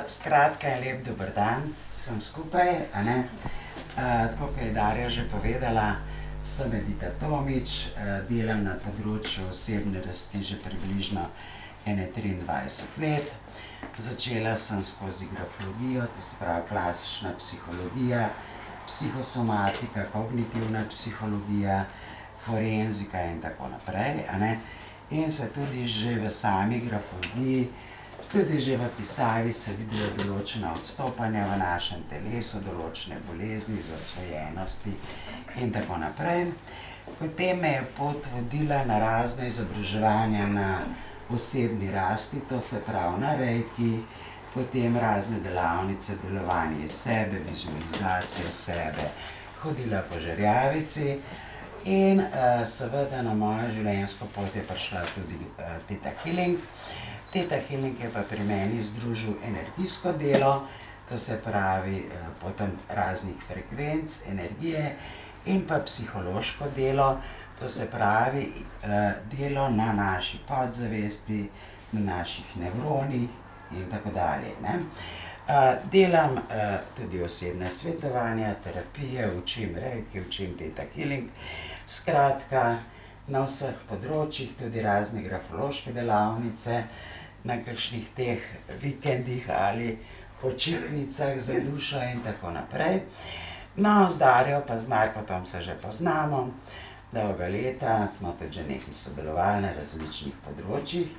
Skratka, lep dober dan vsem skupaj, a ne. Tako kot je Darja že povedala, sem Edita Tomič, delam na področju osebne rasti že približno ene 23 let. Začela sem skozi grafologijo, to se pravi klasična psihologija, psihosomatika, kognitivna psihologija, forenzika in tako naprej, a ne. In se tudi že v sami grafologiji, tudi že v pisavi se vidijo določena odstopanja v našem telesu, določene bolezni, zasvojenosti in tako naprej. Potem me je pot vodila na razne izobraževanja na osebni rasti, to se pravi na reiki, potem razne delavnice, delovanje sebe, vizualizacije sebe, hodila po žerjavici in seveda na mojo življenjsko pot je prišla tudi Theta Healing. Theta Healing je pa pri meni združil energijsko delo, to se pravi potem raznih frekvenc, energije in pa psihološko delo, to se pravi delo na naši podzavesti, na naših nevronih in tako dalje, ne. Delam tudi osebna svetovanja, terapije, učim reiki, učim Theta Healing. Skratka, na vseh področjih, tudi razne grafološke delavnice, na kakšnih teh vikendih ali počitnicah za dušo in tako naprej. No, z Darjo pa z Markotom se že poznamo dolga leta, smo tudi že nekaj sodelovali na različnih področjih.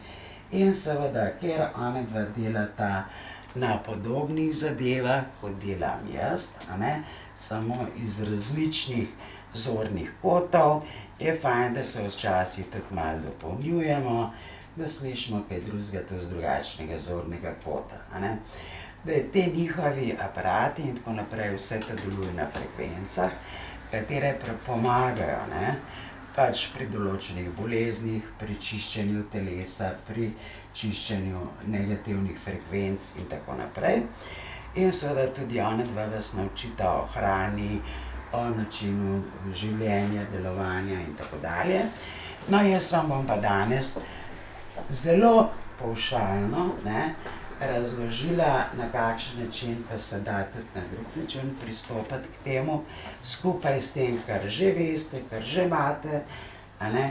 In seveda, ker onadva delata na podobnih zadevah, kot delam jaz, a ne, samo iz različnih zornih kotov, je fajn, da se včasih tudi malo dopolnjujemo, da slišimo kaj drugega tudi z drugačnega zornega kota, a ne. Da te njihovi aparati in tako naprej, vse to deluje na frekvencah, katere pomagajo, ne, pač pri določenih boleznih, pri čiščenju telesa, pri čiščenju negativnih frekvenc in tako naprej. In seveda tudi onadva vas naučita o hrani, o načinu življenja, delovanja in tako dalje. No, jaz vam bom pa danes zelo pavšalno, ne, razložila, na kakšen način pa se da tudi na drug način pristopati k temu, skupaj s tem, kar že veste, kar že imate, a ne.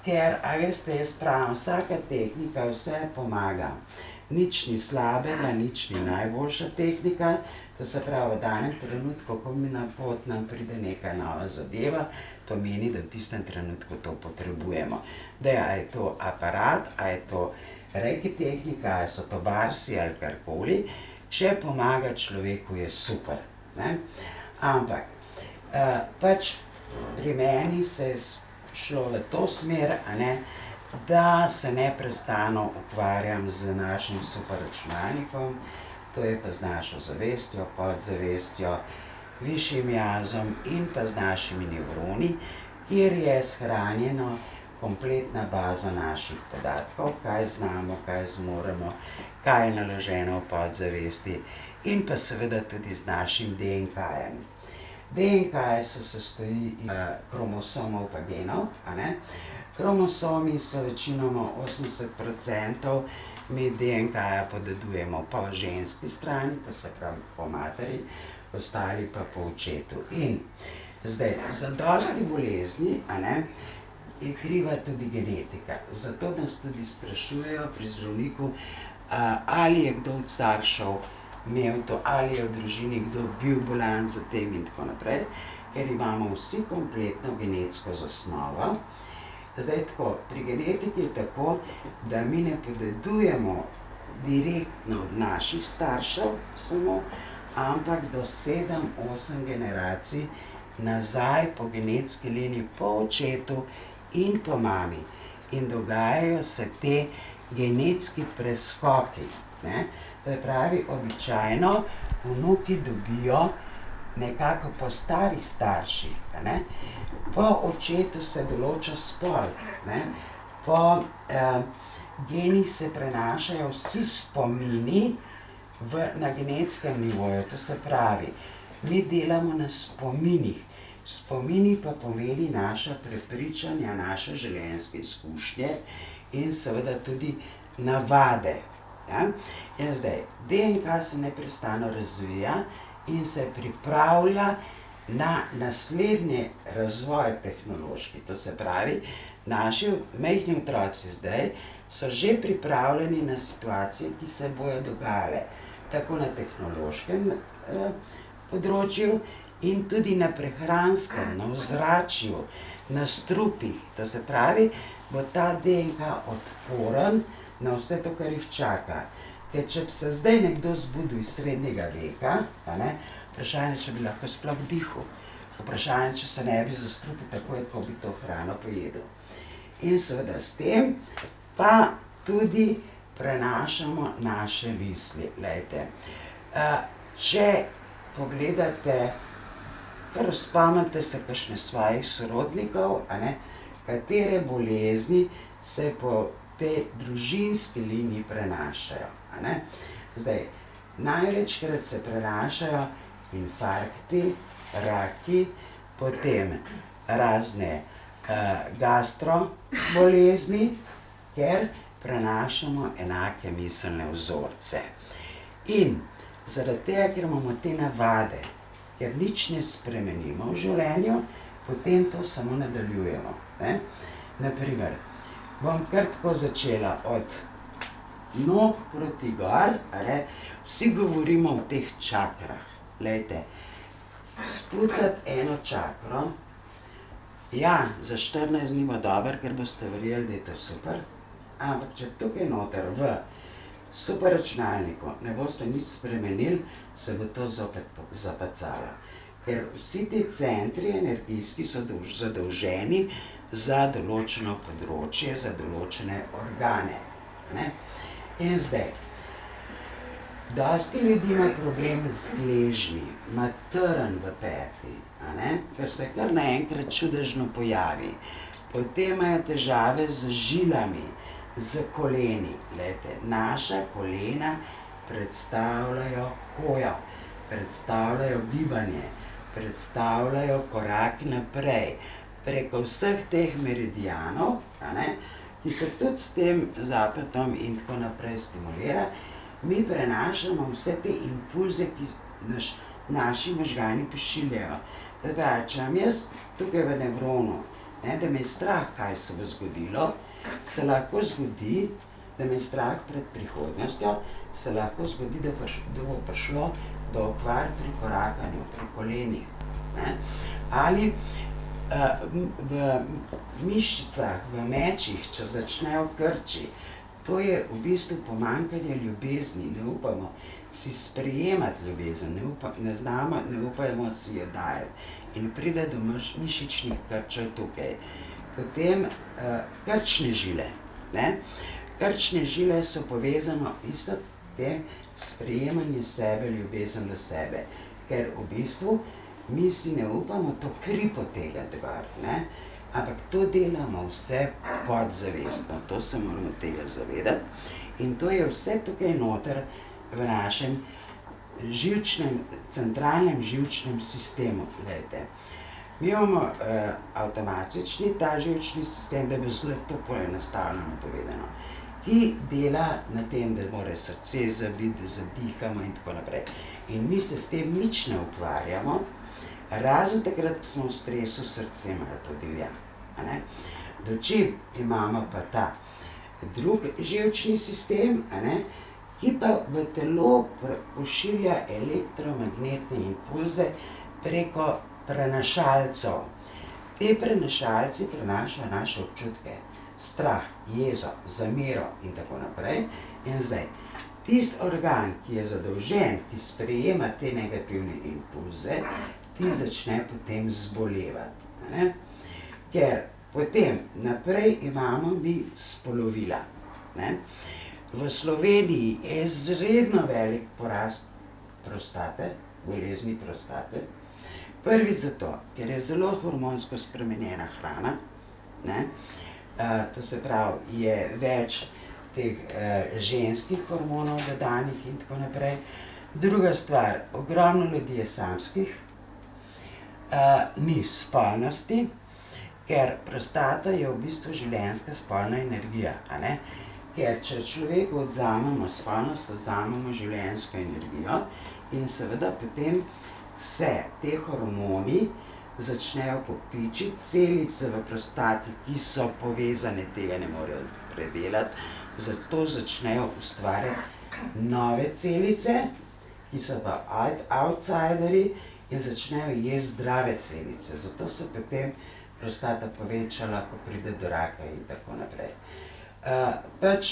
Ker, a veste, jaz pravim, vsaka tehnika vse pomaga. Nič ni slabega, nič ni najboljša tehnika, to se pravi, v danem trenutku, ko mi na pot nam pride neka nova zadeva, pomeni, da v tistem trenutku to potrebujemo. Daj, a je to aparat, a je to reiki tehnika, a so to barsi ali karkoli, če pomaga človeku, je super, ne. Ampak, pač pri meni se je šlo v to smer, a ne, da se neprestano ukvarjam z našim superračunalnikom, to je pa z našo zavestjo, podzavestjo, višjim jazom in pa z našimi nevroni, kjer je shranjeno kompletna baza naših podatkov, kaj znamo, kaj zmoremo, kaj je naloženo v podzavesti in pa seveda tudi z našim DNK-jem. DNK se sestoji iz kromosomov pa genov, a ne. Kromosomi so večinoma 80%, mi DNK-ja podedujemo po ženski strani, to se pravi po materi, ostali pa po očetu. In zdaj, za dosti bolezni, a ne, je kriva tudi genetika. Zato nas tudi sprašujejo pri zdravniku, ali je kdo od staršev imel to, ali je v družini kdo bil bolan za tem in tako naprej, ker imamo vsi kompletno genetsko zasnovo. Zdaj tako, pri genetiki je tako, da mi ne podedujemo direktno od naših staršev samo, ampak do 7-8 generacij nazaj po genetski liniji, po očetu in po mami. In dogajajo se te genetski preskoki, ne. To je pravi, običajno vnuki dobijo nekako po starih starših, a ne. Po očetu se določa spol, ne. Po genih se prenašajo vsi spomini na genetskem nivoju, to se pravi, mi delamo na spominih. Spomini pa pomeni naša prepričanja, naše življenjske izkušnje in seveda tudi navade, Ja? In zdaj, DNK se neprestano razvija in se pripravlja na naslednji razvoj tehnološki. To se pravi, naši majhni otroci zdaj so že pripravljeni na situacije, ki se bojo dogajale tako na tehnološkem področju in tudi na prehranskem, na ozračju, na strupih. To se pravi, bo ta DNK odporen na vse to, kar jih čaka. Ker če bi se zdaj nekdo zbudil iz srednjega veka, vprašanje, če bi lahko sploh dihal, vprašanje, če se ne bi zastrupil takoj, ko bi to hrano pojedel. In seveda s tem pa tudi prenašamo naše misli. Glejte, če pogledate, kar spomnite se kakšne svojih sorodnikov, katere bolezni se po tej družinski liniji prenašajo. Zdaj, največkrat se prenašajo infarkti, raki, potem razne gastro bolezni, ker prenašamo enake miselne vzorce. In zaradi tega, ker imamo te navade, ker nič ne spremenimo v življenju, potem to samo nadaljujemo. Na primer, bom kar tako začela od nog proti gor, vsi govorimo o teh čakrah. Glejte, spucati eno čakro, ja, za 14 dni bo dobro, ker boste verjeli, da je to super, ampak če tukaj noter v superračunalniku ne boste nič spremenili, se bo to zopet zapacalo. Ker vsi ti centri energijski so zadolženi za določeno področje, za določene organe. In zdaj, dosti ljudi ima problem z gležnji, ima trn v peti, ker se kar naenkrat čudežno pojavi. Potem imajo težave z žilami, z koleni. Glejte, naša kolena predstavljajo hojo, predstavljajo gibanje, predstavljajo korak naprej, preko vseh teh meridianov, ki se tudi s tem zapetom in tako naprej stimulira, mi prenašamo vse te impulze, ki naši možgani pošiljajo. Če imam jaz tukaj v nevronu, da me je strah, kaj se bo zgodilo, se lahko zgodi, da me je strah pred prihodnostjo, se lahko zgodi, da bo prišlo do okvar pri korakanju, pri kolenih. Ali v mišicah, v mečih, če začnejo krči, to je v bistvu pomanjkanje ljubezni, ne upamo si sprejemati ljubezen, ne upamo si jo dajati in pride do mišičnih krčev tukaj. Potem krčne žile. Krčne žile so povezane isto tem sprejemanje sebe, ljubezen do sebe, ker v bistvu mi si ne upamo to kri potegati gor, ampak to delamo vse podzavestno, to se moramo tega zavedati in to je vse tukaj noter v našem centralnem živčnem sistemu. Glejte, mi imamo avtomatični ta živčni sistem, da bi zelo to poenostavljeno povedano, ki dela na tem, da mora srce zabiti, da zadihamo in tako naprej. In mi se s tem nič ne ukvarjamo, razen takrat, ko smo v stresu, srce malo podivja. Dočim imamo pa ta drug živčni sistem, ki pa v telo pošilja elektromagnetne impulze preko prenašalcev. Te prenašalci prenašajo naše občutke, strah, jezo, zamero in tako naprej. In zdaj, tisti organ, ki je zadolžen, ki sprejema te negativne impulze, ti začne potem zbolevati. Ker potem naprej imamo mi spolovila. V Sloveniji je izredno velik porast prostate, bolezni prostate. Prvi zato, ker je zelo hormonsko spremenjena hrana, to se pravi, je več teh ženskih hormonov dodanih in tako naprej. Druga stvar, ogromno ljudi je samskih, ni spolnosti, ker prostata je v bistvu življenjska spolna energija. Ker če človeku odvzamemo spolnost, odvzamemo življenjsko energijo in seveda potem se te hormoni začnejo kopičiti, celice v prostati, ki so povezane, tega ne morejo predelati, zato začnejo ustvarjati nove celice, ki so pa outsideri in začnejo jesti zdrave celice. Zato se potem prostata povečala, ko pride do raka in tako naprej. Pač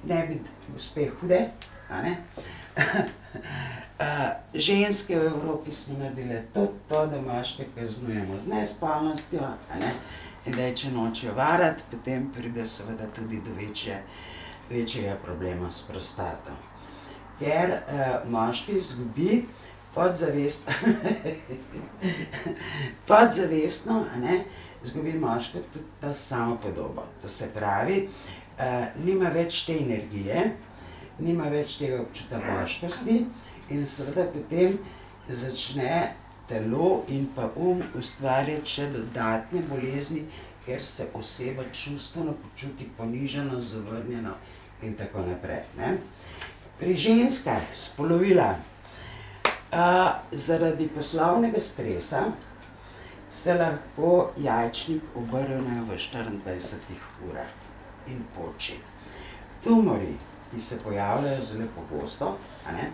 ne bi gospe hude, a ne? Ženske v Evropi smo naredile to, da moške kaznujemo z nespolnostjo, a ne? In da če nočejo varati, potem pride seveda tudi do večjega problema s prostato. Ker moški izgubi podzavestno, a ne, izgubi moška tudi ta samopodobo. To se pravi, nima več te energije, nima več tega občutka moškosti in seveda potem začne telo in pa ustvarjati še dodatne bolezni, ker se oseba čustveno počuti ponižano, zavrnjeno in tako naprej, ne. Pri ženskah spolovila zaradi poslovnega stresa se lahko jajčnik obrne v 24 urah in poči. Tumorji, ki se pojavljajo zelo pogosto, a ne,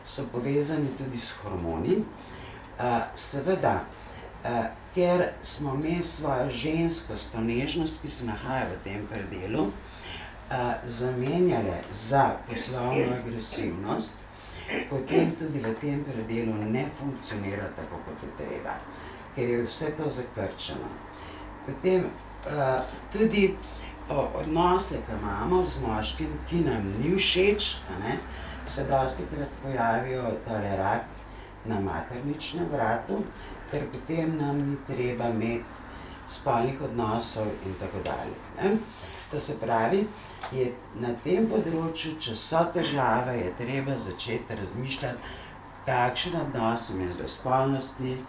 so povezani tudi s hormoni. Seveda, ker smo mi svojo ženskost, to nežnost, ki se nahaja v tem predelu, zamenjale za poslovno agresivnost, potem tudi v tem predelu ne funkcionira tako, kot je treba, ker je vse to zakrčeno. Potem tudi odnose, ki imamo z moškim, ki nam ni všeč, a ne, se dostikrat pojavijo tale rak na materničnem vratu, ker potem nam ni treba imeti spolnih odnosov in tako dalje, ne. To se pravi, je na tem področju, če so težave, je treba začeti razmišljati, kakšen odnos imeti do spolnosti,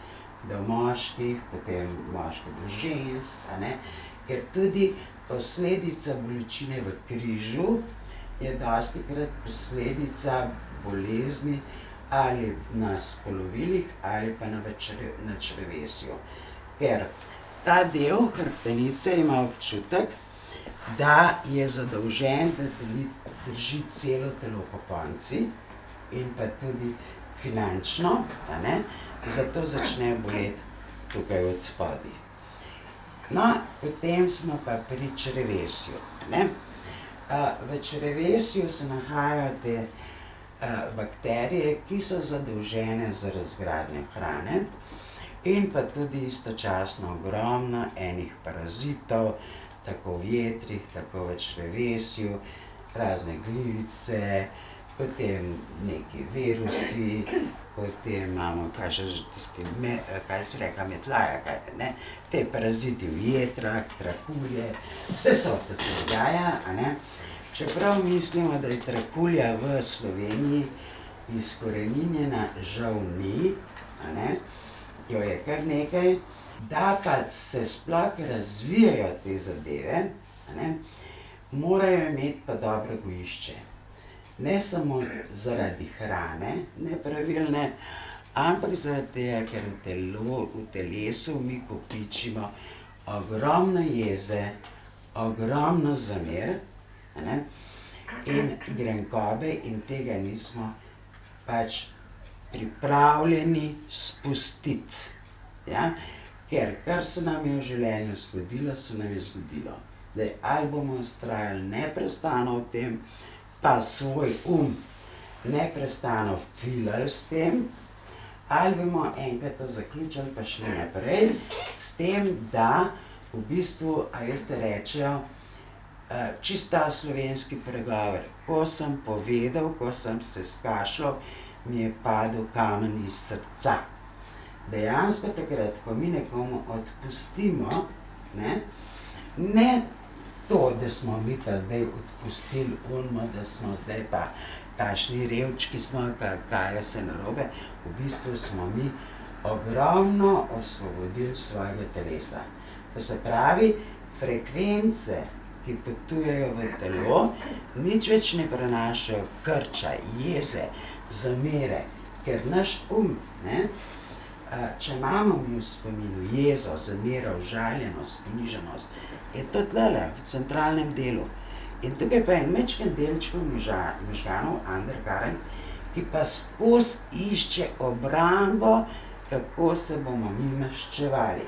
do moških, potem moških do žensk, a ne, ker tudi posledica bolečine v križu je dostikrat posledica bolezni ali na spolovilih ali pa na črevesju. Ker ta del hrbtenice ima občutek, da je zadolžen, da drži celo telo pokonci in pa tudi finančno, a ne, zato začne boleti tukaj od spodaj. No, potem smo pa pri črevesju, a ne. V črevesju se nahajajo te bakterije, ki so zadolžene za razgradnjo hrane in pa tudi istočasno ogromno enih parazitov, tako v jetrih, tako v črevesju, razne glivice, potem neki virusi, potem imamo, kaj si rekla, metlaja, ne, te paraziti v jetrah, trakulje, vse sorte se dogaja, a ne. Čeprav mislimo, da je trakulja v Sloveniji izkoreninjena, žal ni, a ne, jo je kar nekaj. Da pa se sploh razvijajo te zadeve, a ne, morajo imeti pa dobro gojišče. Ne samo zaradi hrane nepravilne, ampak zaradi tega, ker v telesu mi kopičimo ogromno jeze, ogromno zamer, a ne, in grenkobe in tega nismo pač pripravljeni spustiti, ja. Ker kar se nam je v življenju zgodilo, se nam je zgodilo. Zdaj, ali bomo vztrajali neprestano v tem, pa svoj neprestano filali s tem, ali bomo enkrat to zaključili pa šli naprej, s tem, da v bistvu, a veste, rečejo, čisto slovenski pregovor, ko sem povedal, ko sem se skašljal, mi je padel kamen iz srca. Dejansko takrat, ko mi nekomu odpustimo, ne to, da smo mi pa zdaj odpustili da smo zdaj pa kakšni revčki smo, kaj je vse narobe, v bistvu smo mi ogromno osvobodili svojega telesa. To se pravi, frekvence ki potujejo v telo, nič več ne prenašajo krča, jeze, zamere, ker naš če imamo mi v spominu jezo, zamero, užaljenost, ponižanost, je to tlele, v centralnem delu. In tukaj pa je majčken delčkov možganov, undercurrent, ki pa skozi išče obrambo, kako se bomo mi maščevali.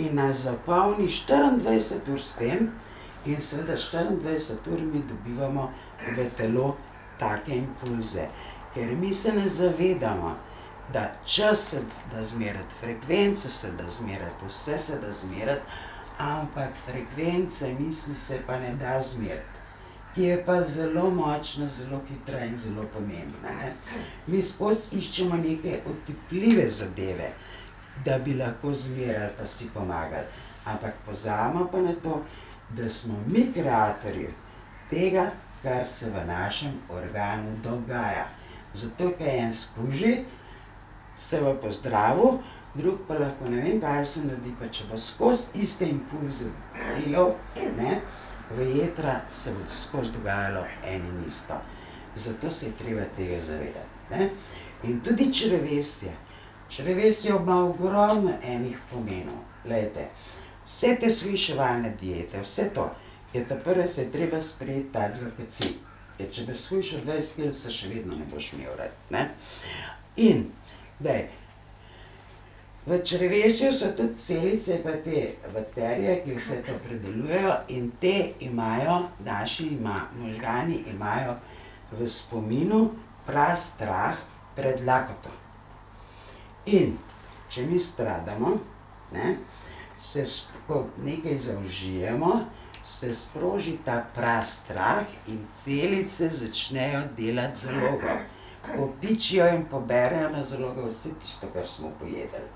In nas zapolni 24 ur s tem in seveda 24 ur mi dobivamo v telo take impulze. Ker mi se ne zavedamo, da čas se da zmerati, frekvence se da zmerati, vse se da zmerati, ampak frekvence misli se pa ne da zmerati. Ki je pa zelo močna, zelo hitra in zelo pomembna. Mi skozi iščemo neke otipljive zadeve, da bi lahko zmerali pa si pomagali. Ampak pozabimo pa na to, da smo mi kreatorji tega, kar se v našem organu dogaja. Zato, ker en skuži, se bo pozdravil, drug pa lahko ne vem, kaj se naredi, pa če bo skozi iste impulze filov, v jetra se bo skozi dogajalo en in isto. Zato se je treba tega zavedati. In tudi črevesje. Črevesje ima ogromno enih pomenov. Glejte, vse te shujševalne diete, vse to, je ta prve se je treba sprejeti tacga, kot si. Ker če bi shujšal 20 kil, se še vedno ne boš imel rad. In, daj, v črevesju so tudi celice pa te bakterije, ki vse to predelujejo in te imajo, naši možgani imajo v spominu prastrah pred lakoto. In, če mi stradamo, ko nekaj zaužijemo, se sproži ta prastrah in celice začnejo delati zalogo. Popičijo in poberejo na zalogo vse tisto, kar smo pojedli.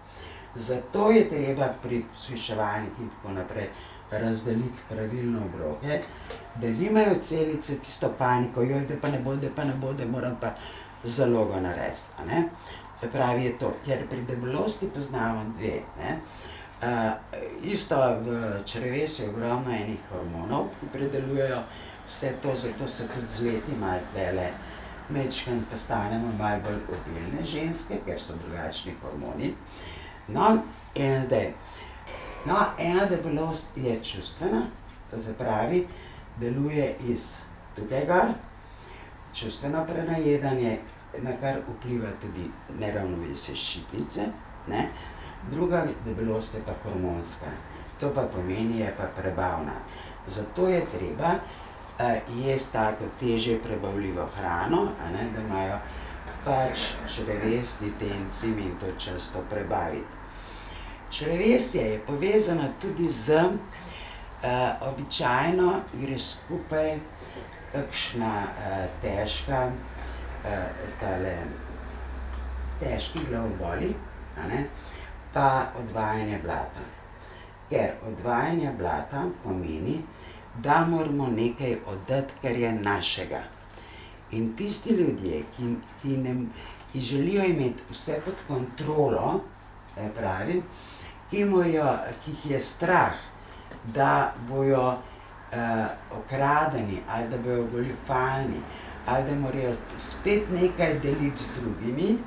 Zato je treba pri shujševalnih in tako naprej razdeliti pravilno obroke, da nimajo celice tisto paniko, joj, da pa ne bo, da moram pa zalogo narediti. Pravi je to, ker pri debelosti poznamo dve. Isto v črevesju je ogromno enih hormonov, ki predelujejo vse to, zato se tudi z leti malo tele majčkeno postanemo malo bolj obilne ženske, ker so drugačni hormoni. No, in zdaj. No, ena debelost je čustvena, to se pravi, deluje iz tukaj gor, čustveno prenajedanje, na kar vpliva tudi neravnovesje ščitnice, Druga debelost je pa hormonska, to pa pomeni, je pa prebavna. Zato je treba jesti tako težje prebavljivo hrano, da imajo pač črevesni te encimi in to často prebaviti. Črevesje je povezano tudi z, običajno gre skupaj kakšna težka, težki glavoboli, pa odvajanje blata. Ker odvajanje blata pomeni, da moramo nekaj oddati, kar je našega. In tisti ljudje, ki želijo imeti vse pod kontrolo, ki jih je strah, da bojo okradeni ali da bojo goljufalni ali da morajo spet nekaj deliti z drugimi,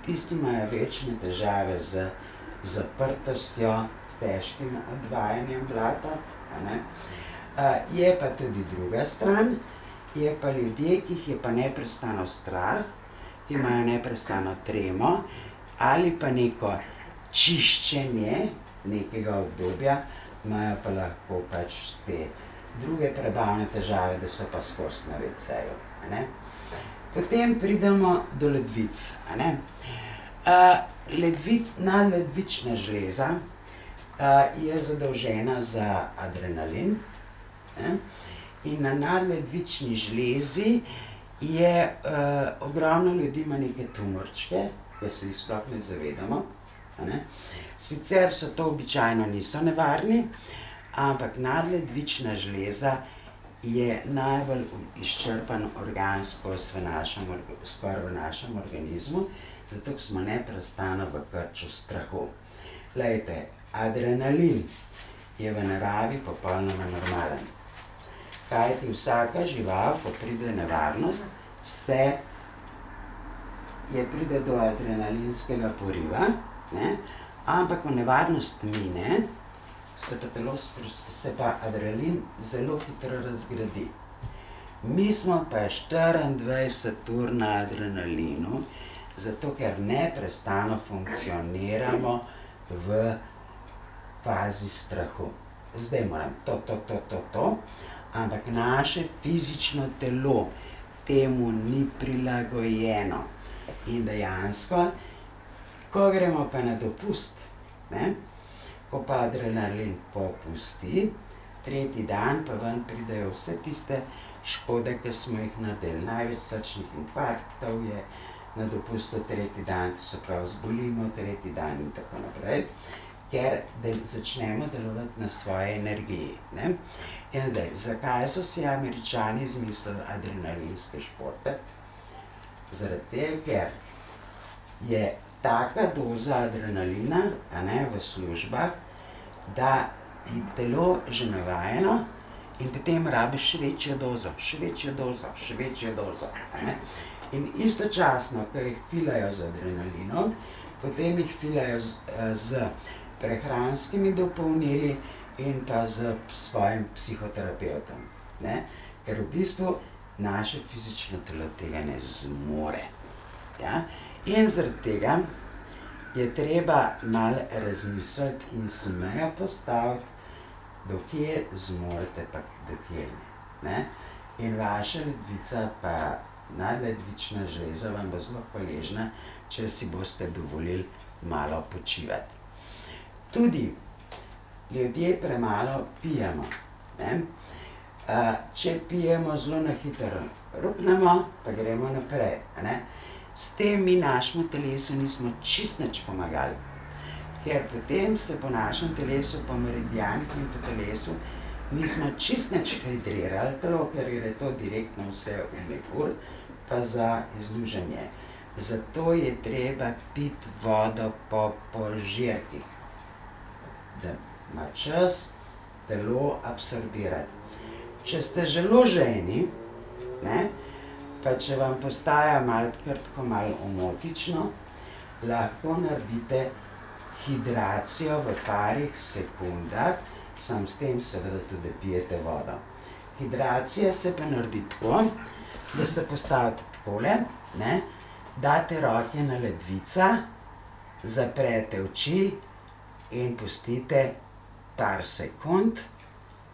tisti imajo večne težave z zaprtostjo, s težkim odvajanjem blata. Je pa tudi druga stran, je pa ljudje, ki jih je pa neprestano strah, ki imajo neprestano tremo ali pa neko čiščenje nekega obdobja, imajo pa lahko pač te druge prebavne težave, da so pa skozi na WC-ju. Potem pridemo do ledvic. Nadledvična žleza je zadolžena za adrenalin in na nadledvični žlezi je ogromno ljudi ima neke tumorčke, ki se jih sploh ne zavedamo. Sicer so to običajno niso nevarni, ampak nadledvična žleza je najbolj izčrpan organsko skoraj v našem organizmu, zato smo neprestano v krču strahu. Glejte, adrenalin je v naravi popolnoma normalen. Kajti vsaka žival, ko pride nevarnost, pride do adrenalinskega poriva, ne? Ampak ko nevarnost mine, se pa adrenalin zelo hitro razgradi. Mi smo pa 24 ur na adrenalinu, zato ker neprestano funkcioniramo v fazi strahu. Zdaj moram to, ampak naše fizično telo temu ni prilagojeno. In dejansko, ko gremo pa na dopust, ne, ko pa adrenalin popusti, tretji dan pa ven pridejo vse tiste škode, ki smo jih naredili. Največ srčnih infarktov je na dopustu tretji dan, to se pravi zbolimo tretji dan in tako naprej, ker začnemo delovati na svoji energiji, ne. In zdaj, zakaj so si Američani izmislili adrenalinske športe? Zaradi tega, ker je taka doza adrenalina, a ne, v službah, da je telo že navajeno in potem rabiš še večjo dozo, a ne. In istočasno, ko jih filajo z adrenalinom, potem jih filajo z prehranskimi dopolnili in pa s svojim psihoterapevtom, ne. Ker v bistvu naše fizično telo tega ne zmore. Ja? In zaradi tega je treba malo razmisliti in se mejo postaviti, do kje zmorete pa do kje ne. In vaša ledvica pa nadledvična žleza vam bo zelo hvaležna, če si boste dovolili malo počivati. Tudi ljudje premalo pijemo, ne. Če pijemo zelo na hitro, ruknemo, pa gremo naprej, a ne. S tem mi našemu telesu nismo čisto nič pomagali, ker potem se po našem telesu, po meridijanih in po telesu nismo čisto nič hidrirali, ker gre to direktno vse v mehur, pa za izluženje. Zato je treba piti vodo po požirkih, da ima čas telo absorbirati. Če ste želožejni, ne, pa če vam postaja malo omotično, lahko naredite hidracijo v parih sekundah, samo s tem seveda tudi pijete vodo. Hidracija se pa naredi tako, da se postavite takole, ne, date roke na ledvica, zaprete oči in pustite par sekund,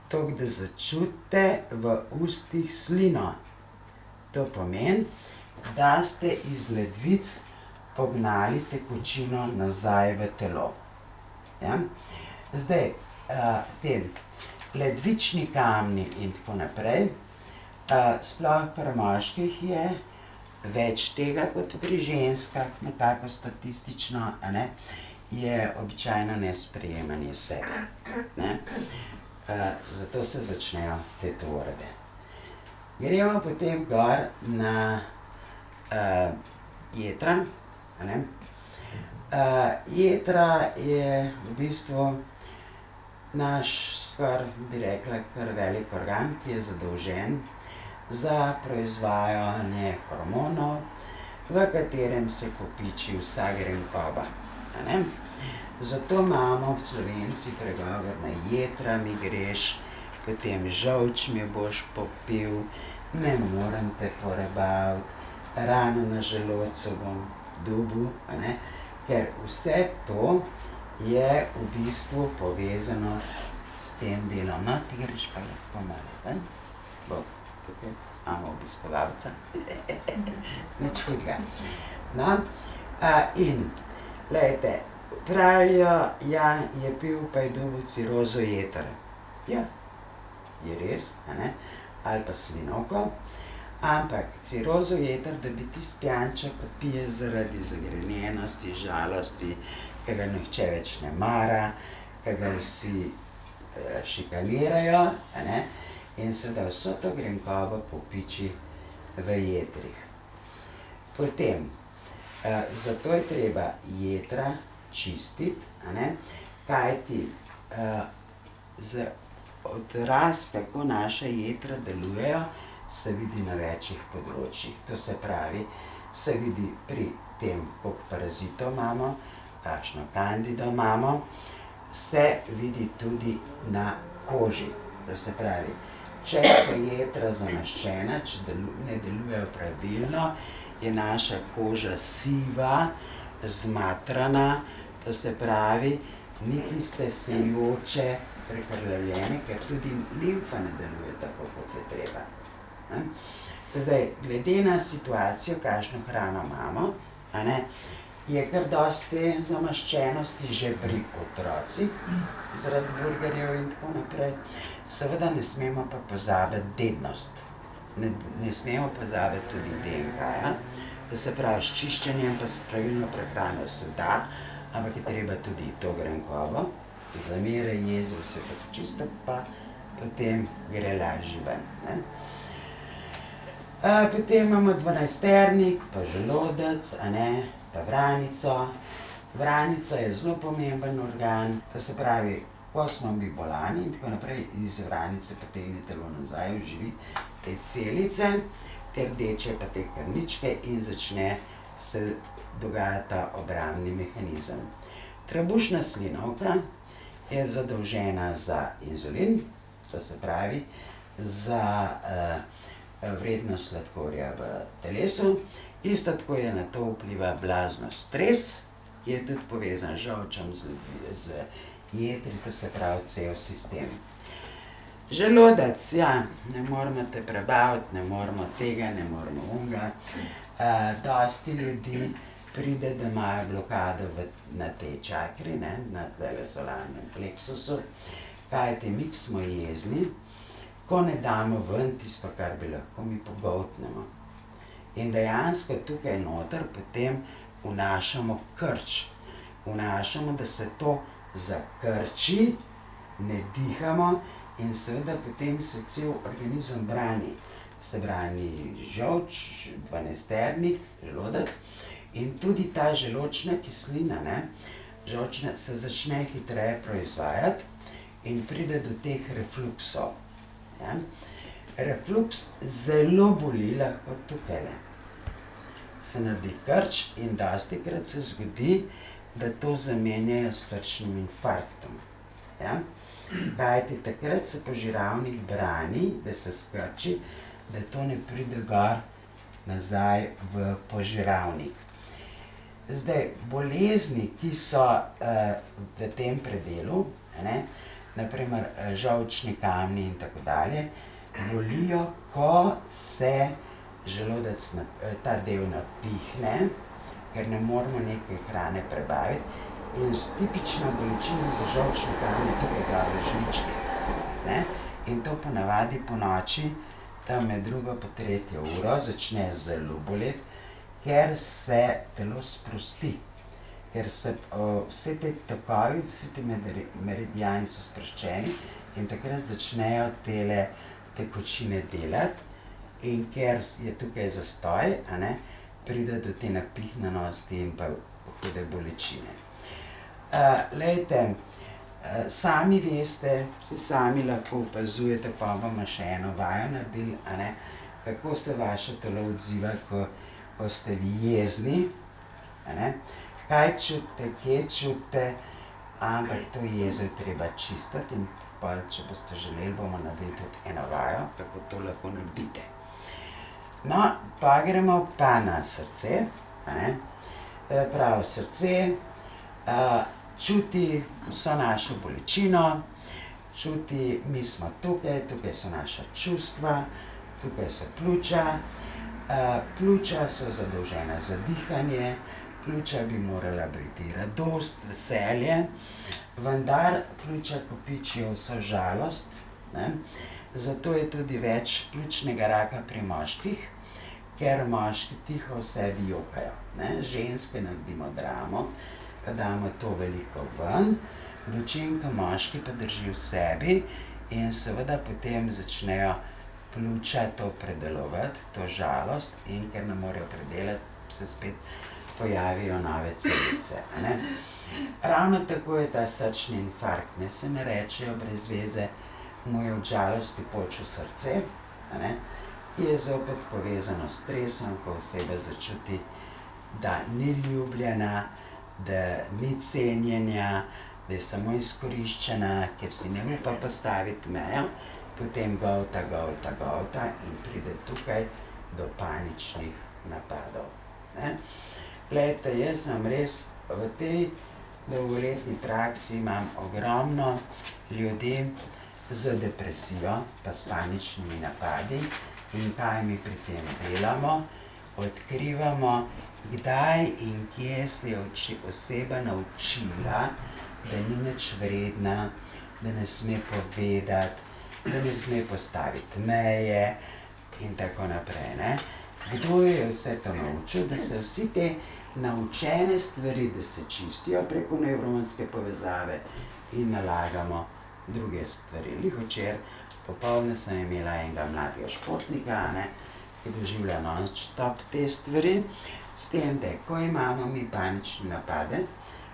toliko, da začutite v ustih slino. To pomeni, da ste iz ledvic pognali tekočino nazaj v telo. Ja? Zdaj, te ledvični kamni in tako naprej, sploh pri moških je več tega kot pri ženskah, nekako statistično, a ne, je običajno nesprejemanje sebe, ne. Zato se začnejo te tvorbe. Gremo potem gor na jetra, a ne. Jetra je v bistvu naš, skoraj bi rekla, kar velik organ, ki je zadolžen za proizvajanje hormonov, v katerem se kopiči vsa grenkoba, a ne. Zato imamo Slovenci pregovor: na jetra mi greš, potem žolč mi boš popil, ne morem te porebaviti, rano na želodcu bom dobil, a ne. Ker vse to je v bistvu povezano s tem delom. No, ti greš pa lahko malo ven, bo tukaj imamo obiskovalca, nič hudega. No, in glejte, pravijo, ja, je pil pa je dobil cirozo jeter. Ja, je res, a ne, ali pa slinavko, ampak cirozo jeter dobi tisti pijanček, ko pije zaradi zagrenjenosti, žalosti, ke ga nihče več ne mara, ke ga vsi šikanirajo, a ne, in seveda vso to grenkobo popiči v jetrih. Potem, zato je treba jetra čistiti, a ne, kajti za odraz, kako naša jetra delujejo, se vidi na večjih področjih. To se pravi, se vidi pri tem, koliko parazitov imamo, kakšno kandido imamo, se vidi tudi na koži. To se pravi, če so jetra zamaščena, če ne delujejo pravilno, je naša koža siva, zmatrana, to se pravi, ni tiste sejoče, prekrvljene, ker tudi limfa ne deluje tako, kot je treba. Zdaj, glede na situacijo, kakšno hrano imamo, je kar dosti zamaščenosti že pri otrocih, zaradi burgerjev in tako naprej. Seveda ne smemo pa pozabiti dednost. Ne smemo pozabiti tudi DNK-ja, to se pravi, s čiščenjem pa s pravilno prehrano se da, ampak je treba tudi to grenkovo, zamere, jezo, vse tako čisto, pa potem gre lažje ven. Potem imamo dvanajsternik, pa želodec, pa vranico. Vranica je zelo pomemben organ, to se pravi, ko smo mi bolani in tako naprej, iz vranice potegne telo nazaj v živi te celice, te rdeče pa te krničke in začne se dogajati obrambni mehanizem. Trebušna slinavka je zadolžena za inzulin, to se pravi, za vrednost sladkorja v telesu. Isto tako je na to vpliva blazno stres, ki je tudi povezan z žolčem, z jetri, to se pravi cel sistem. Želodec, ja, ne moramo te prebaviti, ne moramo tega, ne moramo onega. Dosti ljudi pride, da imajo blokado na tej čakri, na tele solarnem pleksusu, kajti mi smo jezni, ko ne damo ven tisto, kar bi lahko mi pogoltnemo. In dejansko tukaj noter potem vnašamo krč. Vnašamo, da se to zakrči, ne dihamo in seveda potem se cel organizem brani. Se brani žolč, dvanajsternik, želodec in tudi ta želodčna kislina, žolčna, se začne hitreje proizvajati in pride do teh refluksov. Refluks zelo boli lahko tukajle. Se naredi krč in dostikrat se zgodi, da to zamenjajo s srčnim infarktom. Kajti takrat se požiralnik brani, da se skrči, da to ne pride gor nazaj v požiralnik. Zdaj, bolezni, ki so v tem predelu, na primer žolčni kamni in tako dalje, bolijo, ko se želodec, ta del napihne, ker ne moremo nekaj hrane prebaviti in tipična bolečina za žolčni kamni je tukaj gor v žlički. In to ponavadi po noči, tam med 2. pa 3. uro, začne zelo boleti, ker se telo sprosti. Ker se vse te tokovi, vsi ti meridiani so sproščeni in takrat začnejo tele tekočine delati in ker je tukaj zastoj, pride do te napihnenosti in pa hude bolečine. Glejte, sami veste, vsi sami lahko opazujete, pa bomo še eno vajo naredili, kako se vaše telo odziva, ko ste vi jezni, kaj čutite, kje čutite, ampak to jezo je treba čistiti in pa, če boste želeli, bomo naredili tudi eno vajo, kako to lahko naredite. No, pa gremo pa na srce, prav srce čuti vso našo bolečino, čuti, mi smo tukaj, tukaj so naša čustva, tukaj so pljuča, pljuča so zadolžena za dihanje, pljuča bi morala biti radost, veselje, vendar pljuča kopičijo vso žalost, zato je tudi več pljučnega raka pri moških, ker moški tiho v sebi jokajo. Ženske naredimo dramo, pa damo to veliko ven, dočim, ko moški pa drži v sebi in seveda potem začnejo pljuča to predelovati, to žalost, in ker ne morejo predelati, se spet pojavijo nove celice, a ne. Ravno tako je ta srčni infarkt, ne, se ne rečejo brez veze, mu je od žalosti počilo srce, a ne, je zopet povezano s stresom, ko oseba začuti, da ni ljubljena, da ni cenjenja, da je samo izkoriščena, ker si ne upa postaviti mejo, potem golta in pride tukaj do paničnih napadov, ne. Glejte, jaz sem res v tej dolgoletni praksi imam ogromno ljudi z depresijo pa s paničnimi napadi in kaj mi pri tem delamo, odkrivamo, kdaj in kje se je oseba naučila, da ni nič vredna, da ne sme povedati, da ne sme postaviti meje in tako naprej, ne. Kdo je vse to naučil, da se vsi te naučene stvari, da se čistijo preko nevronske povezave in nalagamo druge stvari. Glih včeraj popoldne sem imela enega mladega športnika, a ne, ki doživlja non-stop te stvari, s tem, da ko imamo mi panične napade,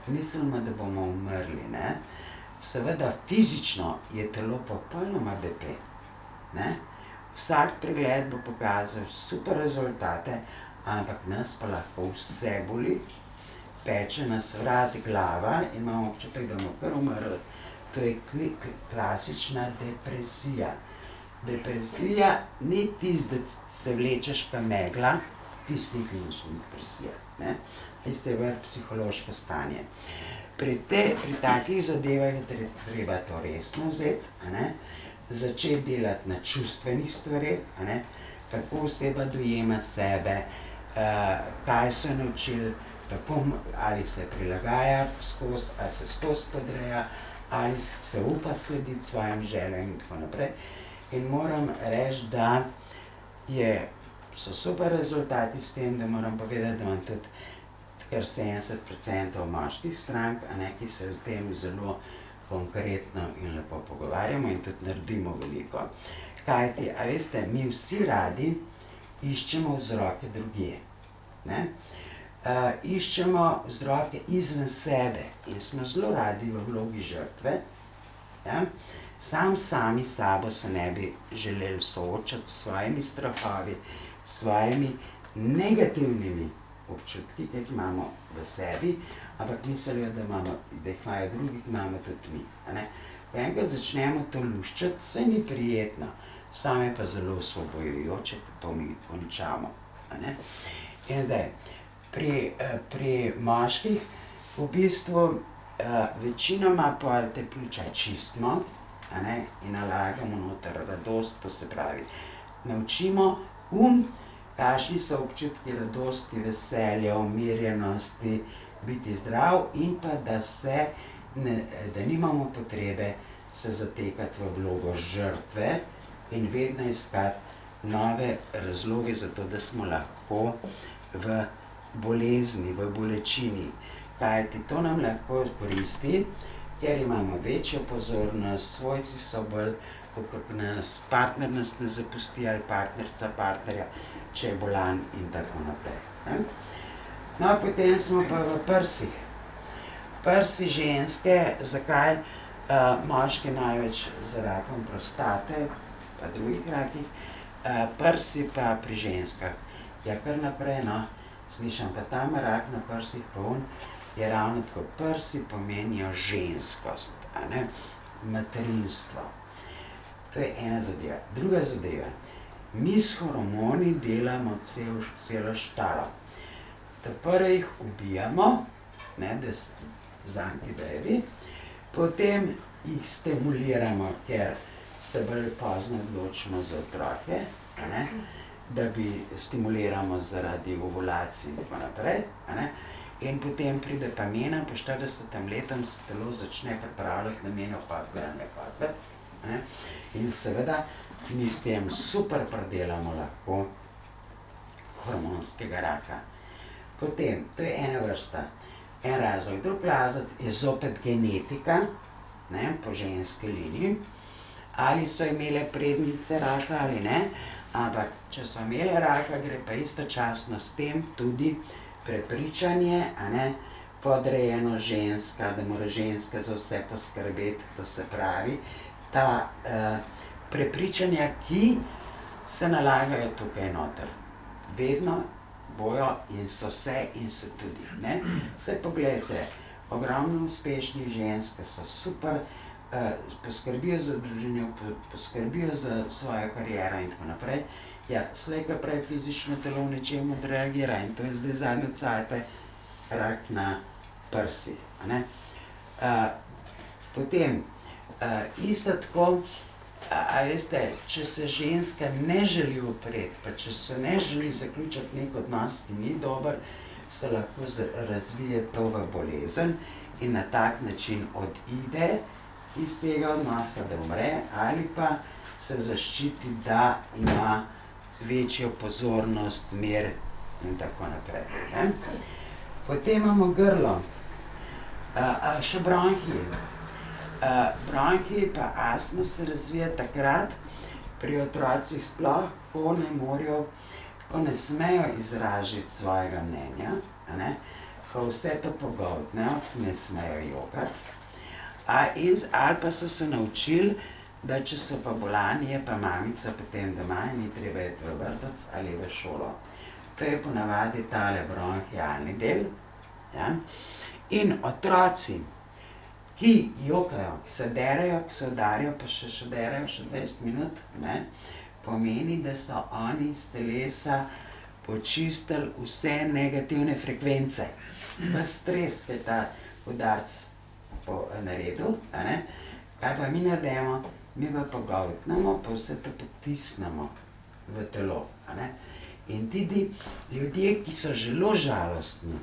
mislimo, da bomo umrli, ne. Seveda fizično je telo popolnoma BP, ne. Vsak pregled bo pokazal super rezultate, ampak nas pa lahko vse boli, peče nas vrat, glava in imamo občutek, da bomo kar umrli. To je klasična depresija. Depresija ni tisto, da se vlečeš ka megla, tisti ni klinična depresija, ne. Tisto je bolj psihološko stanje. Pri takih zadevah je treba to resno vzeti, a ne, začeti delati na čustvenih stvareh, a ne, kako oseba dojema sebe, kaj so naučili, kako, ali se prilagaja skozi, ali se skozi podreja, ali se upa slediti svojim željam in tako naprej. In moram reči, da so super rezultati s tem, da moram povedati, da imam tudi kar 70% moških strank, a ne, ki se o tem zelo konkretno in lepo pogovarjamo in tudi naredimo veliko. Kajti, a veste, mi vsi radi iščemo vzroke drugje, ne. Iščemo vzroke izven sebe in smo zelo radi v vlogi žrtve, ja. Sami sabo se ne bi želeli soočati s svojimi strahovi, s svojimi negativnimi občutki, ki jih imamo v sebi, ampak mislijo, da jih imajo drugi, imamo tudi mi, a ne. Ko enkrat začnemo to luščiti, saj ni prijetno, samo je pa zelo osvobojujoče, ko to mi končamo, a ne. In zdaj, pri moških v bistvu večinoma pol te pljuča čistimo, a ne, in nalagamo noter radost, to se pravi, naučimo kakšni so občutki radosti, veselja, umirjenosti, biti zdrav in pa da nimamo potrebe se zatekati v vlogo žrtve in vedno iskati nove razloge za to, da smo lahko v bolezni, v bolečini. Kajti to nam lahko koristi, ker imamo večjo pozornost, svojci so bolj okrog nas, partner nas ne zapusti ali partnerica partnerja, če je bolan in tako naprej, ne. No, potem smo pa v prsih. Prsi ženske, zakaj? Moški največ z rakom prostate, pa drugih rakih, prsi pa pri ženskah. Ja, kar naprej, no, slišim, pa tam rak na prsih poln, je ravno tako, prsi pomenijo ženskost, a ne, materinstvo. To je ena zadeva. Druga zadeva, mi s hormoni delamo celo štalo. Ta prvo jih ubijamo, ne, z antibaby, potem jih stimuliramo, ker se bolj pozno odločimo za otroke, a ne, da bi stimuliramo zaradi ovulacije in tako naprej, a ne. In potem pride pa mena, po 40. letu se telo začne pripravljati na menopavzne hodve, a ne. In seveda mi s tem super pridelamo lahko hormonskega raka. Potem, to je ena vrsta, en razlog. Drug razlog je zopet genetika, ne, po ženski liniji. Ali so imele prednice raka ali ne, ampak če so imele raka, gre pa istočasno s tem tudi prepričanje, a ne, podrejeno ženska, da mora ženska za vse poskrbeti, to se pravi, ta prepričanja, ki se nalagajo tukaj noter. Vedno bojo in so se in so tudi, ne. Saj poglejte, ogromno uspešnih žensk, so super, poskrbijo za družino, poskrbijo za svojo kariero in tako naprej. Ja, slej ko prej fizično telo v nečem odreagira in to je zdaj zadnje cajte rak na prsi, a ne. Potem, isto tako, a veste, če se ženska ne želi upreti, pa če se ne želi zaključiti neki odnos, ki ni dober, se lahko razvije to v bolezen in na tak način odide iz tega odnosa, da umre, ali pa se zaščiti, da ima večjo pozornost, mir in tako naprej, ne. Potem imamo grlo, še bronhiji. Bronhiji pa astma se razvija takrat, pri otrocih sploh, ko ne morejo, ko ne smejo izražati svojega mnenja, a ne, ko vse to pogoltnejo, ne smejo jokati. Ali pa so se naučili, da če so pa bolani, je pa mamica potem doma in ni treba iti v vrtec ali v šolo. To je ponavadi tale bronhialni del, ja. In otroci, ki jokajo, ki se derejo, ki se udarijo, pa še derejo še 20 minut, ne, pomeni, da so oni iz telesa počistili vse negativne frekvence. Ves stres, ki je ta udarec naredil, a ne, kaj pa mi naredimo? Mi pa pogoltnemo, pa vse to potisnemo v telo, a ne. In tudi ljudje, ki so zelo žalostni,